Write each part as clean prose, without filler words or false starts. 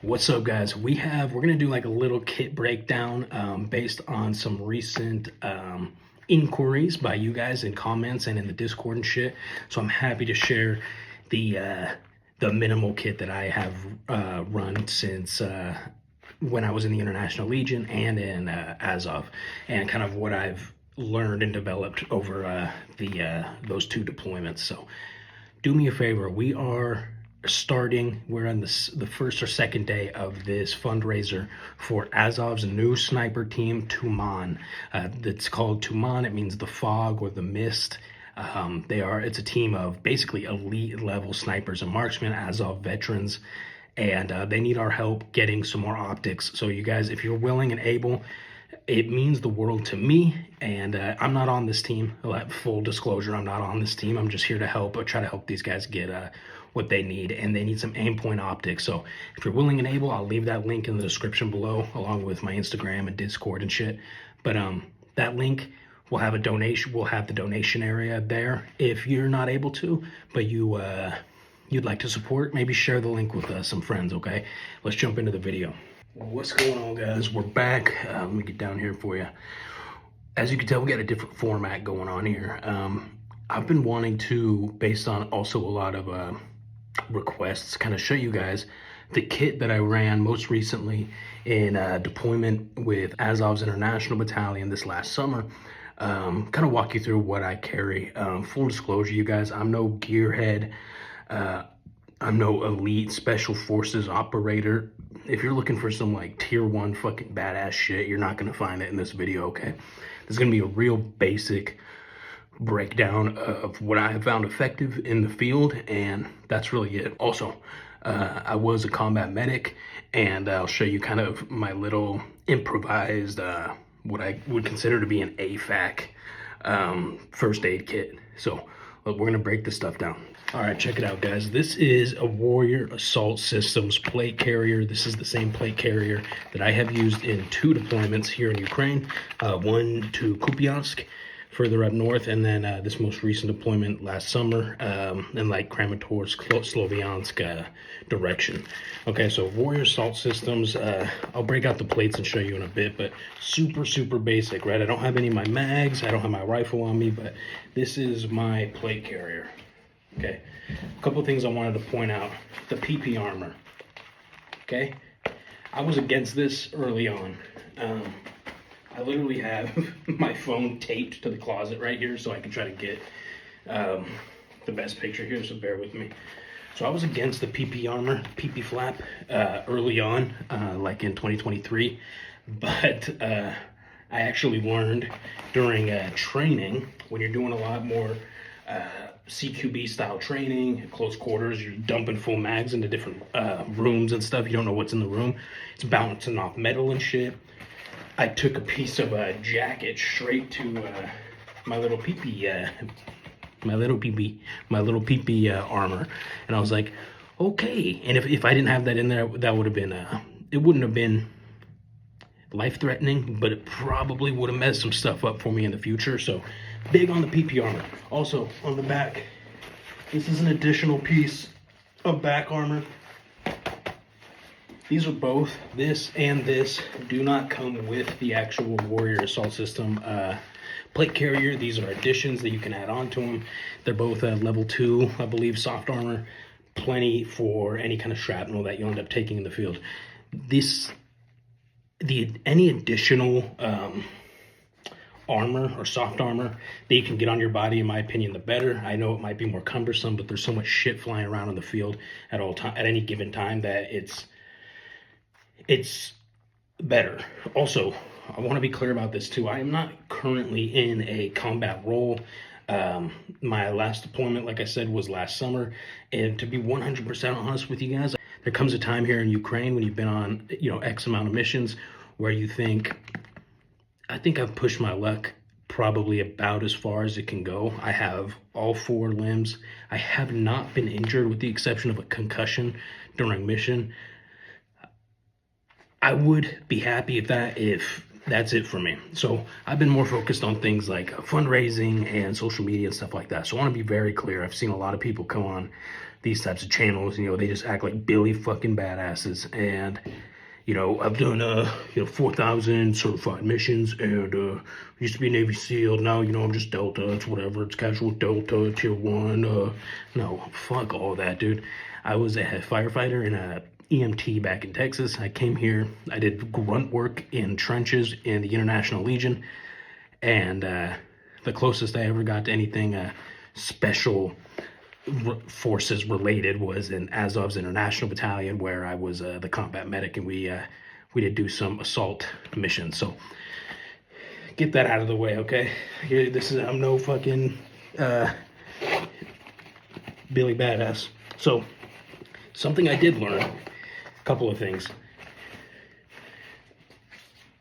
What's up, guys? We're gonna do like a little kit breakdown based on some recent inquiries by you guys in comments and in the Discord and shit. So I'm happy to share the minimal kit that I have run since when I was in the International Legion and in Azov, and kind of what I've learned and developed over those two deployments. So do me a favor. We're on the first or second day of this fundraiser for Azov's new sniper team, Tuman. It's called Tuman. It means the fog or the mist. It's a team of basically elite level snipers and marksmen, Azov veterans, and they need our help getting some more optics. So you guys, if you're willing and able, it means the world to me. And I'm not on this team. Full disclosure, I'm not on this team. I'm just here to help, or try to help these guys get what they need, and they need some aim point optics. So if you're willing and able, I'll leave that link in the description below, along with my Instagram and Discord and shit. But that link will have a donation. We'll have the donation area there if you're not able to, but you'd like to support. Maybe share the link with some friends. Okay, let's jump into the video. What's going on, guys? We're back. Let me get down here for you. As you can tell, we got a different format going on here. I've been wanting to, based on also a lot of requests, kind of show you guys the kit that I ran most recently in deployment with Azov's International Battalion this last summer. Kind of walk you through what I carry. Full disclosure, you guys, I'm no gearhead. I'm no elite special forces operator. If you're looking for some like tier 1 fucking badass shit, you're not gonna find it in this video, okay? There's gonna be a real basic breakdown of what I have found effective in the field, and that's really it. Also, I was a combat medic, and I'll show you kind of my little improvised, what I would consider to be an AFAC first aid kit. So look, we're gonna break this stuff down. All right, check it out, guys. This is a Warrior Assault Systems plate carrier. This is the same plate carrier that I have used in 2 deployments here in Ukraine. One to Kupiansk, further up north, and then this most recent deployment last summer in like Kramatorsk, Sloviansk direction. Okay, so Warrior Assault Systems, I'll break out the plates and show you in a bit, but super basic, right? I don't have any of my mags, I don't have my rifle on me, but this is my plate carrier. Okay, a couple of things I wanted to point out. The PP armor, okay? I was against this early on. I literally have my phone taped to the closet right here so I can try to get the best picture here, so bear with me. So I was against the PP armor, PP flap, early on, like in 2023, but I actually learned during training, when you're doing a lot more CQB style training, close quarters, you're dumping full mags into different rooms and stuff, you don't know what's in the room, it's bouncing off metal and shit. I took a piece of a jacket straight to my little PP armor, and I was like, okay. And if I didn't have that in there, that would have been it wouldn't have been life-threatening, but it probably would have messed some stuff up for me in the future. So big on the PP armor. Also on the back, this is an additional piece of back armor. These are both, this and this, do not come with the actual Warrior Assault System plate carrier. These are additions that you can add on to them. They're both level 2, I believe, soft armor. Plenty for any kind of shrapnel that you'll end up taking in the field. Any additional armor or soft armor that you can get on your body, in my opinion, the better. I know it might be more cumbersome, but there's so much shit flying around in the field at any given time that it's better. Also, I want to be clear about this too. I am not currently in a combat role. My last deployment, like I said, was last summer. And to be 100% honest with you guys, there comes a time here in Ukraine when you've been on, X amount of missions where you think, I think I've pushed my luck probably about as far as it can go. I have all 4 limbs. I have not been injured with the exception of a concussion during mission. I would be happy if that's it for me. So I've been more focused on things like fundraising and social media and stuff like that. So I want to be very clear. I've seen a lot of people come on these types of channels, they just act like Billy fucking badasses. And I've done 4,000 certified missions, and used to be Navy SEAL. Now I'm just Delta. It's whatever. It's casual Delta Tier 1. No, fuck all that, dude. I was a firefighter and a EMT back in Texas. I came here. I did grunt work in trenches in the International Legion, and the closest I ever got to anything special forces related was in Azov's International Battalion, where I was the combat medic, and we did do some assault missions. So get that out of the way, okay? I'm no fucking Billy Badass. So something I did learn, a couple of things.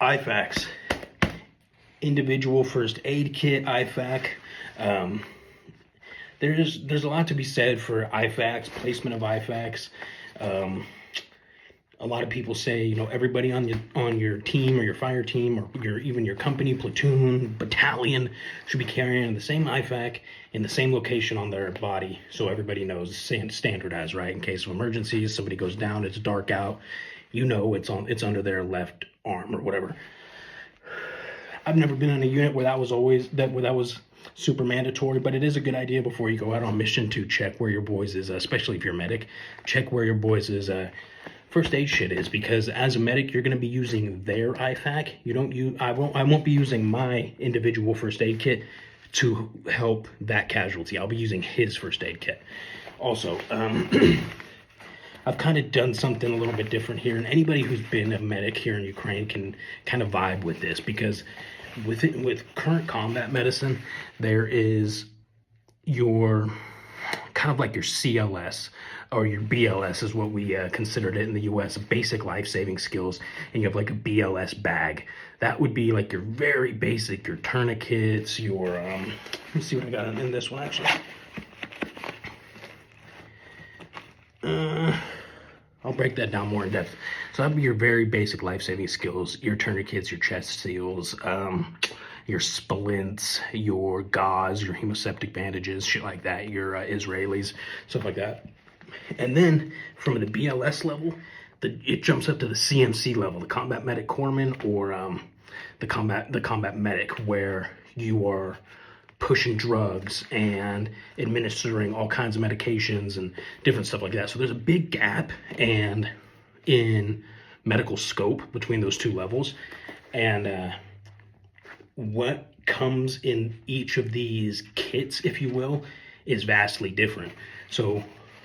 IFAKs, individual first aid kit, IFAK. There's a lot to be said for IFAKs, placement of IFAKs. A lot of people say, everybody on your team or your fire team or even your company, platoon, battalion should be carrying the same IFAK in the same location on their body, so everybody knows, standardized, right? In case of emergencies, somebody goes down, it's dark out, it's under their left arm or whatever. I've never been in a unit where that was super mandatory, but it is a good idea before you go out on mission to check where your boys is, especially if you're a medic, check where your boys is first aid shit is, because as a medic you're going to be using their IFAK. I won't be using my individual first aid kit to help that casualty. I'll be using his first aid kit. Also, I've kind of done something a little bit different here, and anybody who's been a medic here in Ukraine can kind of vibe with this, because with current combat medicine, there is your kind of like your CLS or your BLS is what we considered it in the US, basic life-saving skills, and you have like a BLS bag. That would be like your very basic, your tourniquets, your, let me see what I got in this one actually. I'll break that down more in depth. So that'd be your very basic life-saving skills, your tourniquets, your chest seals, your splints, your gauze, your hemoseptic bandages, shit like that, your Israelis, stuff like that. And then from the BLS level, it jumps up to the CMC level, the combat medic corpsman, or the combat medic, where you are pushing drugs and administering all kinds of medications and different stuff like that. So there's a big gap and in medical scope between those two levels, and what comes in each of these kits, if you will, is vastly different. So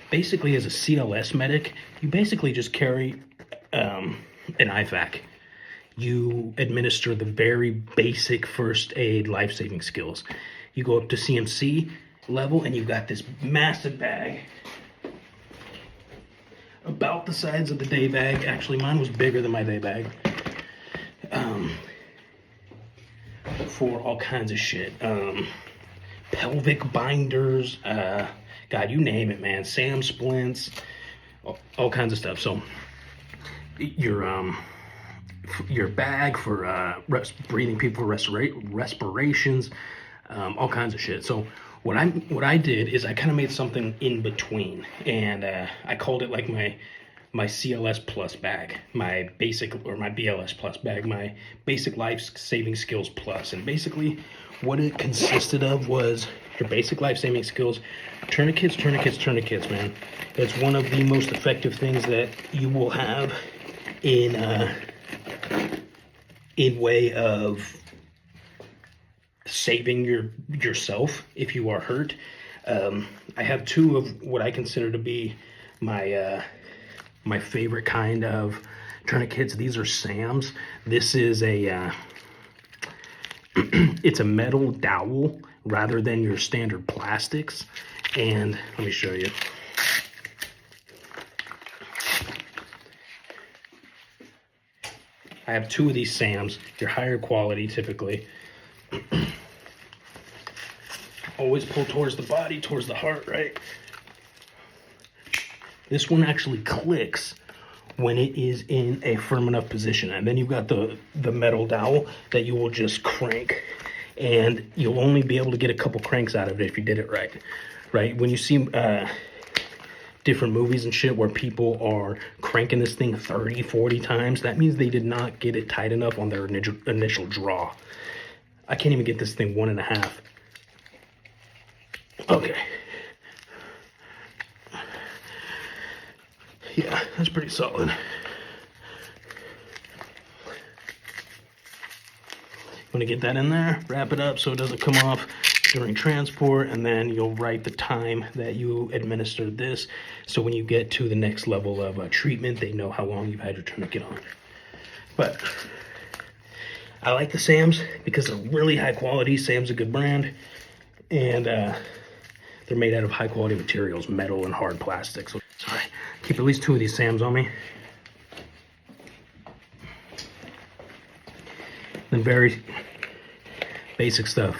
basically, as a CLS medic, you basically just carry an IFAK. You administer the very basic first aid life-saving skills. You go up to CMC level, and you've got this massive bag, about the size of the day bag. Actually, mine was bigger than my day bag. For all kinds of shit. Pelvic binders, God, you name it, man. SAM splints, all kinds of stuff. So your bag for breathing people, respirations, all kinds of shit. So what I did is I kind of made something in between, and I called it like my CLS plus bag, my basic, or my BLS plus bag, my basic life-saving skills plus. And basically what it consisted of was your basic life-saving skills, tourniquets, man. It's one of the most effective things that you will have in way of saving yourself if you are hurt. I have two of what I consider to be my favorite kind of tourniquets. These are SAMs. This is it's a metal dowel rather than your standard plastics. And let me show you. I have two of these SAMs. They're higher quality typically. Always pull towards the body, towards the heart, right? This one actually clicks when it is in a firm enough position. And then you've got the metal dowel that you will just crank. And you'll only be able to get a couple cranks out of it if you did it right. Right? When you see different movies and shit where people are cranking this thing 30, 40 times, that means they did not get it tight enough on their initial draw. I can't even get this thing 1.5. Okay. Yeah, that's pretty solid. I'm gonna get that in there, wrap it up so it doesn't come off during transport, and then you'll write the time that you administered this. So when you get to the next level of treatment, they know how long you've had your tourniquet on. But I like the Sam's because they're really high quality. Sam's a good brand, and they're made out of high quality materials, metal and hard plastic. So sorry, keep at least 2 of these Sam's on me. Then very basic stuff.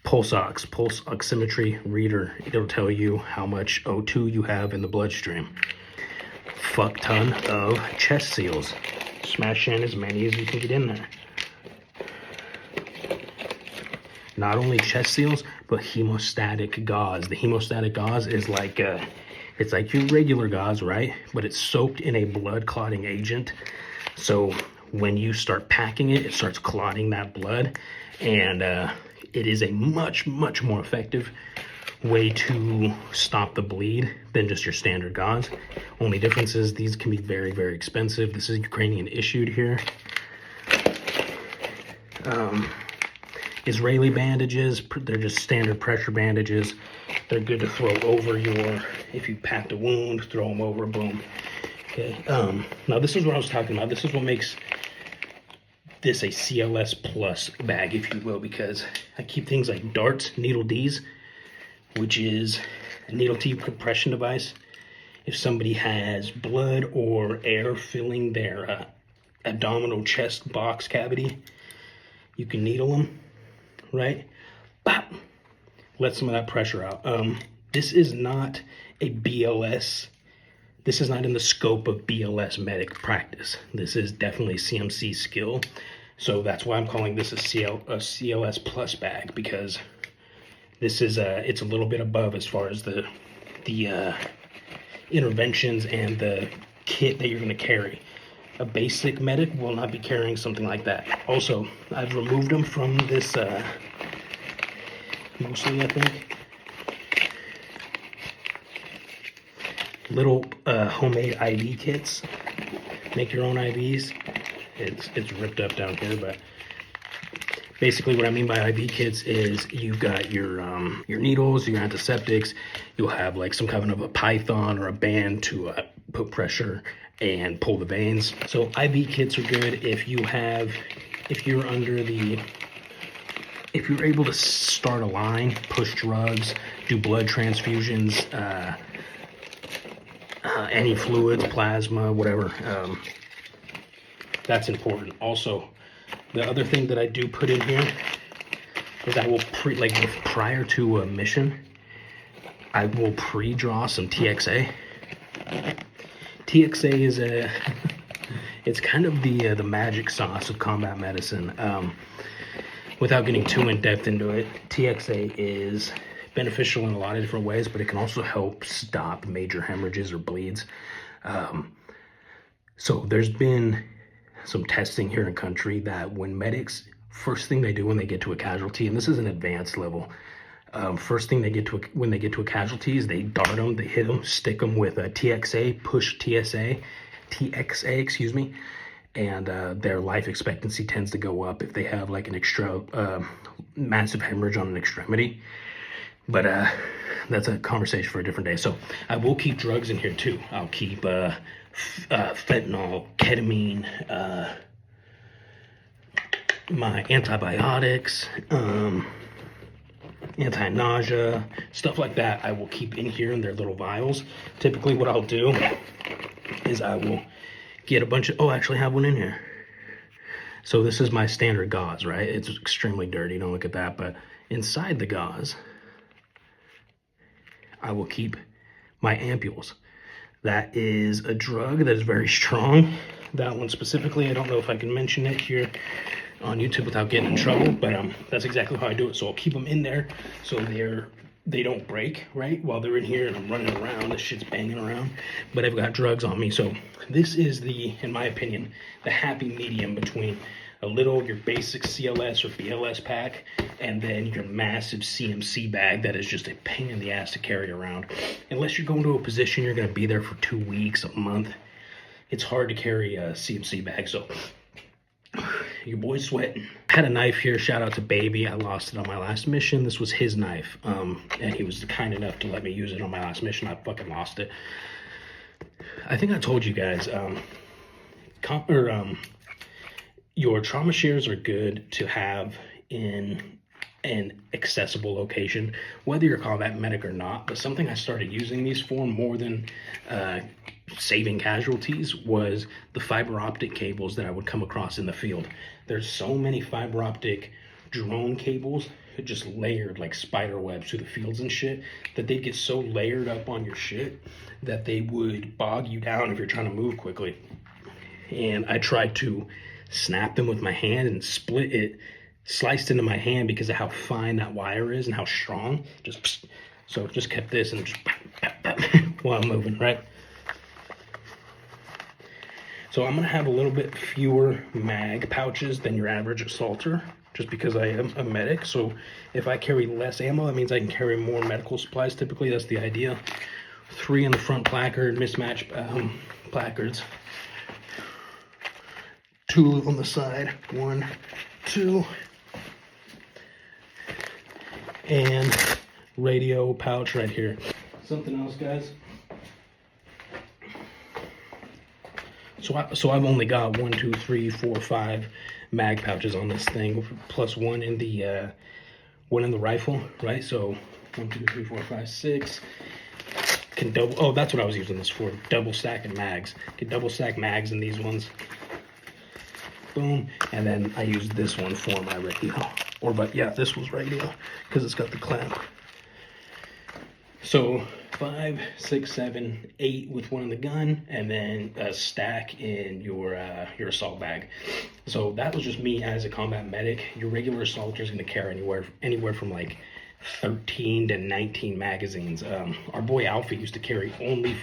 Pulse oximetry reader. It'll tell you how much O2 you have in the bloodstream. Fuck ton of chest seals. Smash in as many as you can get in there. Not only chest seals, but hemostatic gauze. The hemostatic gauze is like it's like your regular gauze, right? But it's soaked in a blood clotting agent. So when you start packing it, it starts clotting that blood, and it is a much more effective way to stop the bleed than just your standard gauze. Only difference is these can be very expensive. This is Ukrainian issued here. Israeli bandages, they're just standard pressure bandages. They're good to throw over if you packed a wound, throw them over, boom. Okay, now this is what I was talking about. This is what makes this a CLS plus bag, if you will, because I keep things like darts, needle Ds, which is a needle T compression device. If somebody has blood or air filling their abdominal chest box cavity, you can needle them, right? Bop! Let some of that pressure out. This is not a BLS. This is not in the scope of BLS medic practice. This is definitely CMC skill. So that's why I'm calling this a CLS plus bag, because this is it's a little bit above as far as the interventions and the kit that you're going to carry. A basic medic will not be carrying something like that. Also, I've removed them from this mostly, I think. Little homemade IV kits. Make your own IVs. It's ripped up down here, but basically what I mean by IV kits is you've got your needles, your antiseptics. You'll have like some kind of a python or a band to put pressure and pull the veins. So IV kits are good if you're able to start a line, push drugs, do blood transfusions, any fluids, plasma, whatever. That's important. Also, the other thing that I do put in here is I will prior to a mission, I will pre-draw some TXA. TXA is it's kind of the magic sauce of combat medicine. Without getting too in depth into it, TXA is beneficial in a lot of different ways, but it can also help stop major hemorrhages or bleeds. So there's been some testing here in country that when medics, first thing they do when they get to a casualty, and this is an advanced level, first thing when they get to a casualty is they dart them, they hit them, stick them with a TXA, push TXA, excuse me, and their life expectancy tends to go up if they have like an extra massive hemorrhage on an extremity. But that's a conversation for a different day. So I will keep drugs in here too. I'll keep fentanyl, ketamine, my antibiotics, anti-nausea, stuff like that. I will keep in here in their little vials. Typically what I'll do is I will get a bunch of, I actually have one in here. So this is my standard gauze, right? It's extremely dirty, don't look at that, but inside the gauze, I will keep my ampules. That is a drug that is very strong. That one specifically, I don't know if I can mention it here on YouTube without getting in trouble, but that's exactly how I do it. So I'll keep them in there so they're they don't break, right? While they're in here and I'm running around, this shit's banging around, but I've got drugs on me. So this is the, in my opinion, the happy medium between a little, your basic CLS or BLS pack, and then your massive CMC bag that is just a pain in the ass to carry around. Unless you're going to a position, you're gonna be there for 2 weeks, a month. It's hard to carry a CMC bag, so your boy's sweating. Had a knife here, shout out to Baby. I lost it on my last mission. This was his knife, and he was kind enough to let me use it on my last mission. I fucking lost it. I think I told you guys, your trauma shears are good to have in an accessible location, whether you're a combat medic or not. But something I started using these for more than saving casualties was the fiber optic cables that I would come across in the field. There's so many fiber optic drone cables just layered like spider webs through the fields and shit, that they get so layered up on your shit that they would bog you down if you're trying to move quickly. And I tried to snap them with my hand and split it, sliced into my hand because of how fine that wire is and how strong. So just kept this and just while I'm moving, right? So I'm gonna have a little bit fewer mag pouches than your average assaulter, just because I am a medic. So if I carry less ammo, that means I can carry more medical supplies. Typically, that's the idea. 3 in the front placard, mismatch placards. 2 on the side, 1, 2. And radio pouch right here. Something else, guys. So I've only got 1, 2, 3, 4, 5 mag pouches on this thing, plus one in the rifle, right? So 1, 2, 3, 4, 5, 6. Can double. Oh, that's what I was using this for. Double stacking mags. Can double stack mags in these ones. Boom. And then I used this one for my radio. But yeah, this was radio because it's got the clamp. So 5, 6, 7, 8 with one in the gun, and then a stack in your assault bag. So that was just me as a combat medic. Your regular assaulter is going to carry anywhere from like 13 to 19 magazines. Our boy Alpha used to carry only.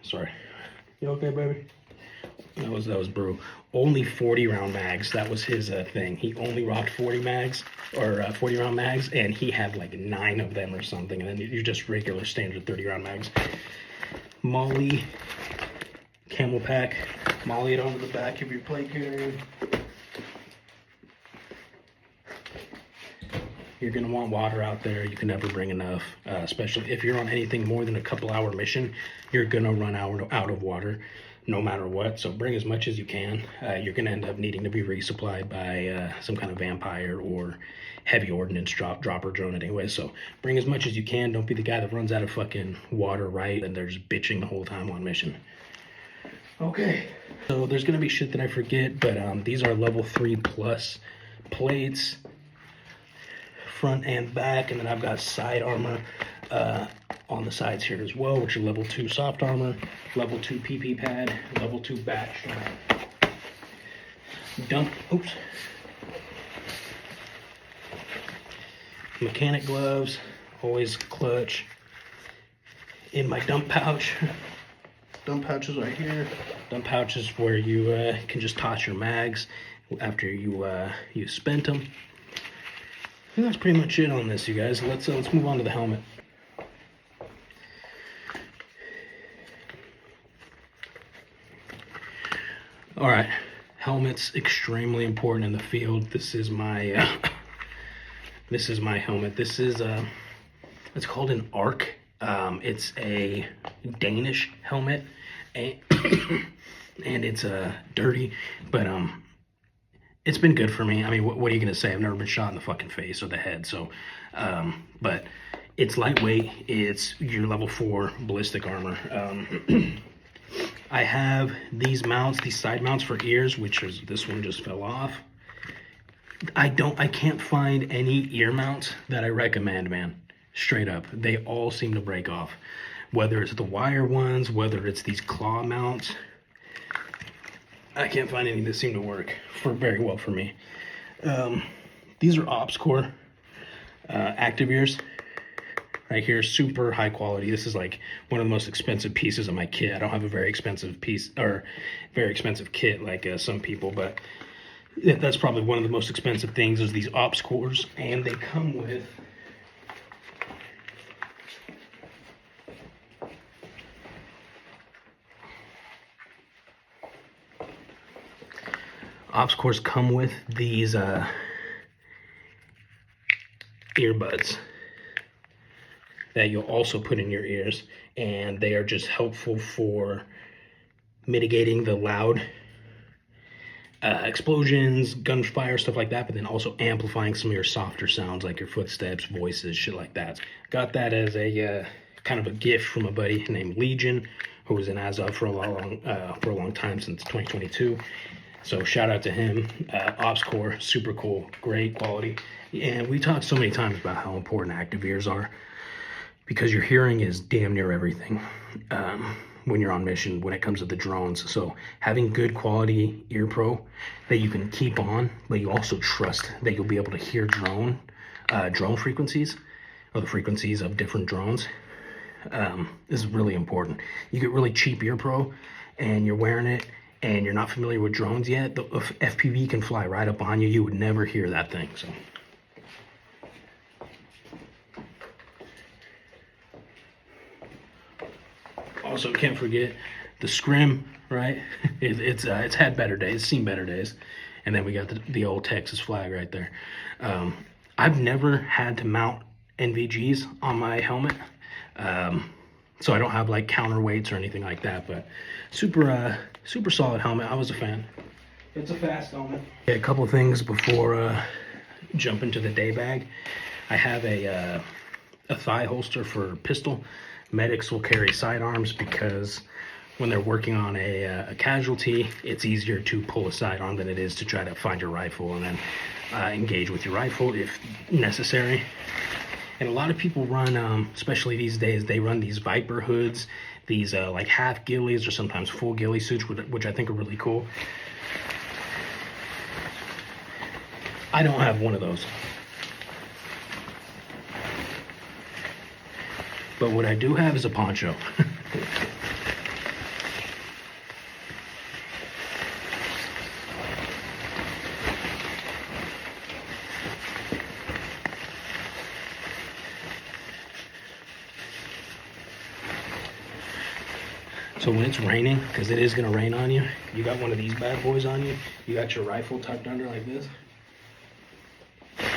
Sorry. You okay, baby? That was Brew. Only 40 round mags. That was his thing. He only rocked 40 mags, or 40 round mags, and he had like 9 of them or something. And then you're just regular standard 30 round mags. Molly, camel pack. Molly it onto the back of your plate carrier. You're gonna want water out there. You can never bring enough, especially if you're on anything more than a couple hour mission. You're gonna run out of water no matter what, so bring as much as you can. You're gonna end up needing to be resupplied by some kind of vampire or heavy ordnance dropper drone anyway, so bring as much as you can. Don't be the guy that runs out of fucking water, right, and they're just bitching the whole time on mission. Okay, so there's gonna be shit that I forget, but these are level 3 plus plates, front and back, and then I've got side armor on the sides here as well, which are level 2 soft armor, level 2 PP pad, level 2 back strap. Mechanic gloves, always clutch. In my dump pouch. Dump pouches right here. Dump pouches where you can just toss your mags after you spent them. I think that's pretty much it on this, you guys. Let's move on to the helmet. All right, helmet's extremely important in the field. This is my helmet. This is it's called an ARC. It's a Danish helmet, and it's dirty, but it's been good for me. I mean, what are you gonna say? I've never been shot in the fucking face or the head, so but it's lightweight. It's your level 4 ballistic armor. I have these mounts, these side mounts for ears, which is, this one just fell off. I can't find any ear mounts that I recommend, man. Straight up, they all seem to break off. Whether it's the wire ones, whether it's these claw mounts, I can't find any that seem to work very well for me. These are ops core. active ears. Right here, super high quality. This is like one of the most expensive pieces of my kit. I don't have a very expensive piece or very expensive kit like some people, but that's probably one of the most expensive things is these ops cores, and they come with ops cores come with these earbuds that you'll also put in your ears, and they are just helpful for mitigating the loud explosions, gunfire, stuff like that, but then also amplifying some of your softer sounds like your footsteps, voices, shit like that. Got that as a kind of a gift from a buddy named Legion, who was in Azov for a long time, since 2022. So shout out to him. Ops Core, super cool, great quality. And we talked so many times about how important active ears are, because your hearing is damn near everything when you're on mission when it comes to the drones. So having good quality ear pro that you can keep on, but you also trust that you'll be able to hear drone frequencies, or the frequencies of different drones, is really important. You get really cheap ear pro and you're wearing it and you're not familiar with drones yet, the FPV can fly right up on you. You would never hear that thing. So also, can't forget the scrim, right? It's had better days, it's seen better days. And then we got the old Texas flag right there. I've never had to mount NVGs on my helmet. So I don't have like counterweights or anything like that, but super solid helmet. I was a fan. It's a fast helmet. Yeah, a couple things before jump into the day bag. I have a thigh holster for pistol. Medics will carry sidearms because when they're working on a casualty, it's easier to pull a sidearm than it is to try to find your rifle and then engage with your rifle if necessary. And a lot of people run, especially these days, they run these Viper hoods, these like half ghillies or sometimes full ghillie suits, which I think are really cool. I don't have one of those. But what I do have is a poncho. So when it's raining, because it is going to rain on you, you got one of these bad boys on you, you got your rifle tucked under like this.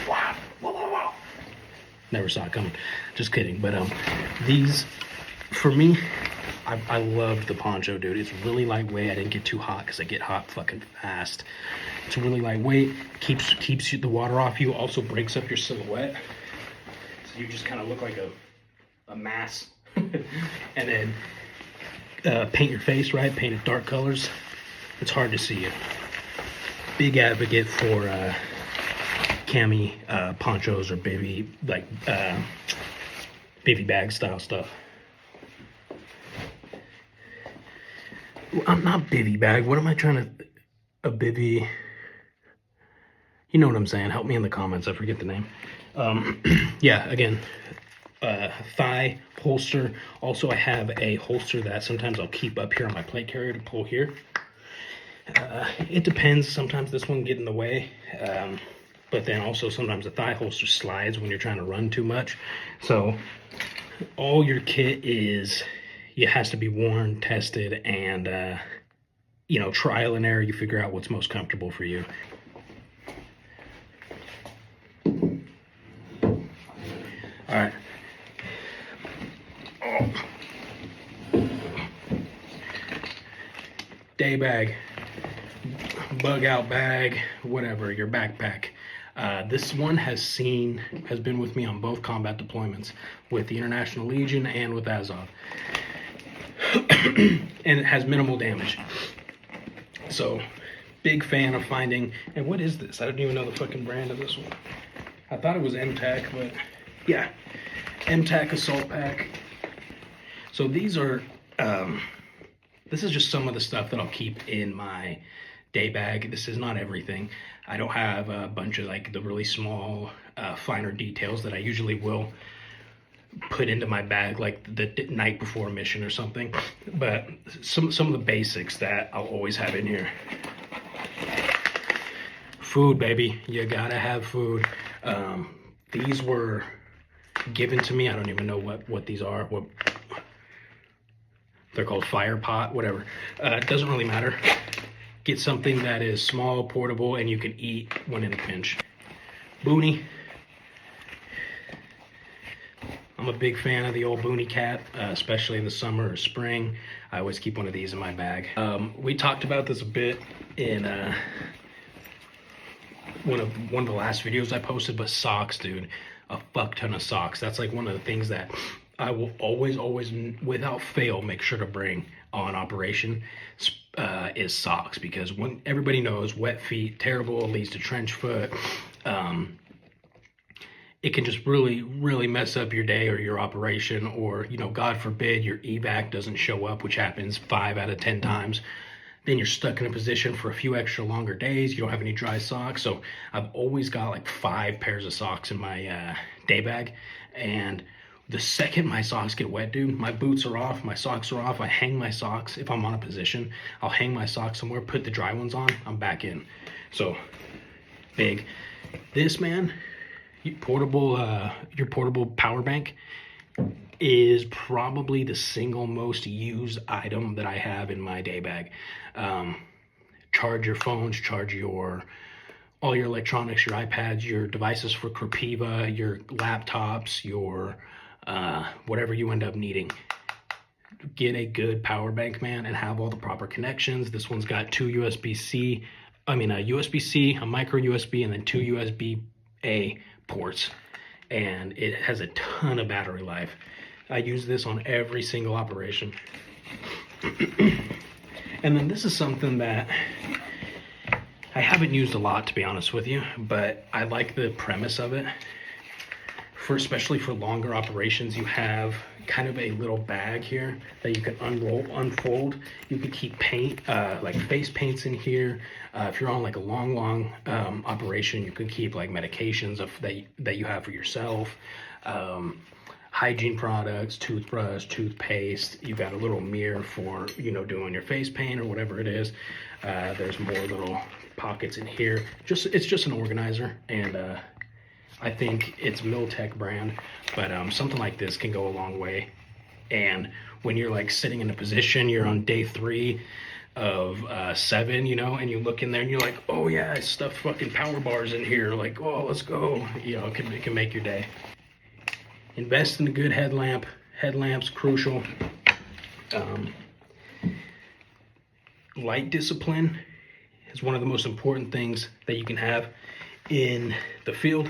Wow. Never saw it coming. Just kidding. But these, for me, I loved the poncho, dude. It's really lightweight. I didn't get too hot because I get hot fucking fast. It's really lightweight. Keeps the water off you. Also breaks up your silhouette. So you just kind of look like a mass. And then paint your face, right? Paint it dark colors. It's hard to see you. Big advocate for cami ponchos or bivy, like bivy bag style stuff. I'm not bivy bag. What am I trying to? A bivy. You know what I'm saying? Help me in the comments. I forget the name. Yeah, again, thigh holster. Also, I have a holster that sometimes I'll keep up here on my plate carrier to pull here. It depends. Sometimes this one get in the way. But then also sometimes the thigh holster slides when you're trying to run too much. So all your kit it has to be worn, tested, and trial and error. You figure out what's most comfortable for you. All right. Day bag, bug out bag, whatever, your backpack. This one has been with me on both combat deployments with the International Legion and with Azov. And it has minimal damage. So, big fan of finding, and what is this? I don't even know the fucking brand of this one. I thought it was MTAC, but yeah, MTAC Assault Pack. So these are, this is just some of the stuff that I'll keep in my day bag. This is not everything. I don't have a bunch of like the really small finer details that I usually will put into my bag like the night before a mission or something. But some of the basics that I'll always have in here. Food, baby. You gotta have food. These were given to me. I don't even know what these are. What they're called, fire pot, whatever. It doesn't really matter. Get something that is small, portable, and you can eat when in a pinch. Boonie. I'm a big fan of the old Boonie Cat, especially in the summer or spring. I always keep one of these in my bag. We talked about this a bit in one of the last videos I posted, but socks, dude. A fuck ton of socks. That's like one of the things that I will always, without fail, make sure to bring on operation is socks, because when everybody knows wet feet, terrible, leads to trench foot. It can just really mess up your day or your operation, or, you know, God forbid your evac doesn't show up, which happens 5 out of 10 times. Then you're stuck in a position for a few extra longer days. You don't have any dry socks. So I've always got like 5 pairs of socks in my day bag. And the second my socks get wet, dude, my boots are off, my socks are off. I hang my socks. If I'm on a position, I'll hang my socks somewhere, put the dry ones on, I'm back in. So big. This, man, your portable power bank is probably the single most used item that I have in my day bag. Charge your phones, charge all your electronics, your iPads, your devices for Crepiva, your laptops, your whatever you end up needing. Get a good power bank, man, and have all the proper connections. This one's got 2 USB-C, a USB-C, a micro USB, and then 2 USB-A ports. And it has a ton of battery life. I use this on every single operation. And then this is something that I haven't used a lot, to be honest with you, but I like the premise of it. Especially for longer operations, you have kind of a little bag here that you can unfold. You can keep paint, like face paints in here. If you're on like a long operation, you can keep like medications that you have for yourself, hygiene products, toothbrush, toothpaste. You got a little mirror for, you know, doing your face paint or whatever it is. There's more little pockets in here. It's just an organizer, and I think it's Miltech brand, but something like this can go a long way. And when you're like sitting in a position, you're on day 3 of 7, you know, and you look in there and you're like, oh yeah, I stuffed fucking power bars in here. Like, oh, let's go. You know, it can make your day. Invest in a good headlamp. Headlamp's crucial. Light discipline is one of the most important things that you can have in the field.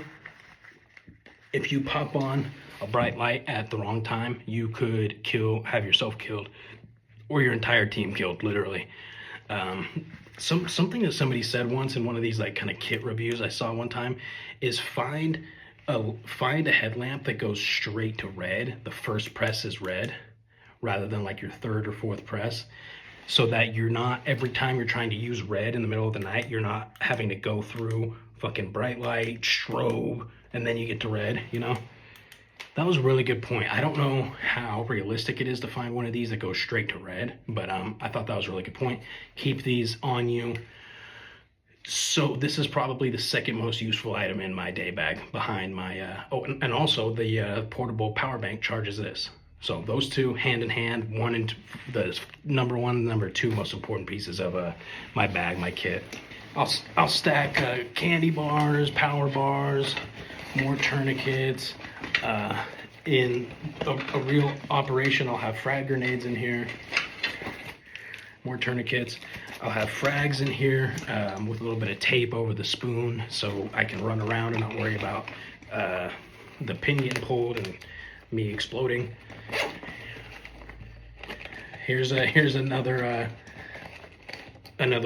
If you pop on a bright light at the wrong time, you could have yourself killed, or your entire team killed, literally. Something that somebody said once in one of these like kind of kit reviews I saw one time is find a headlamp that goes straight to red. The first press is red, rather than like your 3rd or 4th press, so that you're not, every time you're trying to use red in the middle of the night, you're not having to go through fucking bright light, strobe, and then you get to red, you know? That was a really good point. I don't know how realistic it is to find one of these that goes straight to red, but I thought that was a really good point. Keep these on you. So this is probably the second most useful item in my day bag, behind my, and also the portable power bank charges this. So those two hand in hand, the number 1, number 2 most important pieces of my bag, my kit. I'll stack candy bars, power bars, more tourniquets. In a real operation, I'll have frag grenades in here, more tourniquets. I'll have frags in here with a little bit of tape over the spoon, so I can run around and not worry about the pin getting pulled and me exploding. Here's another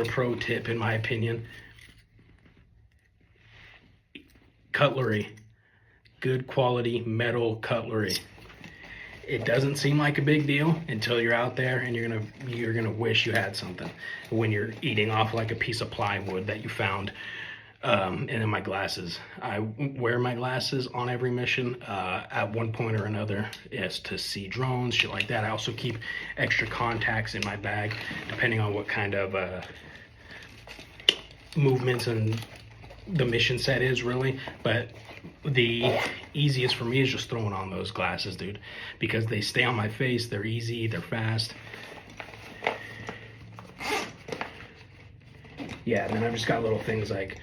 pro tip, in my opinion. Cutlery. Good quality metal cutlery. It doesn't seem like a big deal until you're out there and you're gonna wish you had something when you're eating off like a piece of plywood that you found And then my glasses. I wear my glasses on every mission at one point or another, is to see drones, shit like that. I also keep extra contacts in my bag, depending on what kind of movements and the mission set is, really. But the easiest for me is just throwing on those glasses, dude, because they stay on my face, they're easy, they're fast. Yeah, and then I've just got little things like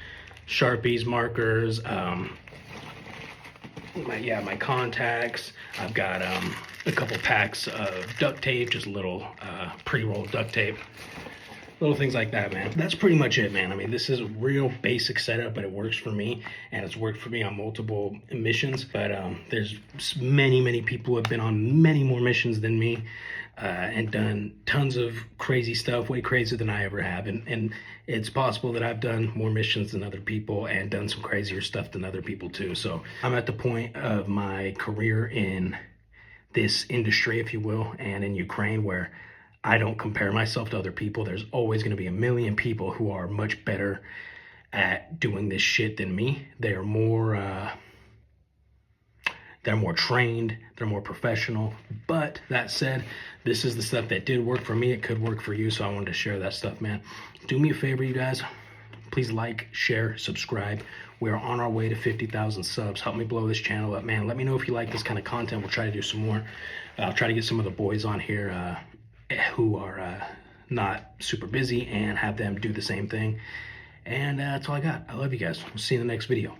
Sharpies, markers, my contacts. I've got a couple packs of duct tape, just little pre-rolled duct tape. Little things like that, man. That's pretty much it, man. I mean, this is a real basic setup, but it works for me, and it's worked for me on multiple missions. But there's many people who have been on many more missions than me, and done tons of crazy stuff, way crazier than I ever have. And it's possible that I've done more missions than other people and done some crazier stuff than other people too. So I'm at the point of my career in this industry, if you will, and in Ukraine, where I don't compare myself to other people. There's always going to be a million people who are much better at doing this shit than me. They're more trained, they're more professional. But that said, this is the stuff that did work for me. It could work for you, so I wanted to share that stuff, man. Do me a favor, you guys. Please like, share, subscribe. We're on our way to 50,000 subs. Help me blow this channel up, man. Let me know if you like this kind of content. We'll try to do some more. I'll try to get some of the boys on here who are not super busy, and have them do the same thing. And that's all I got. I love you guys. We'll see you in the next video.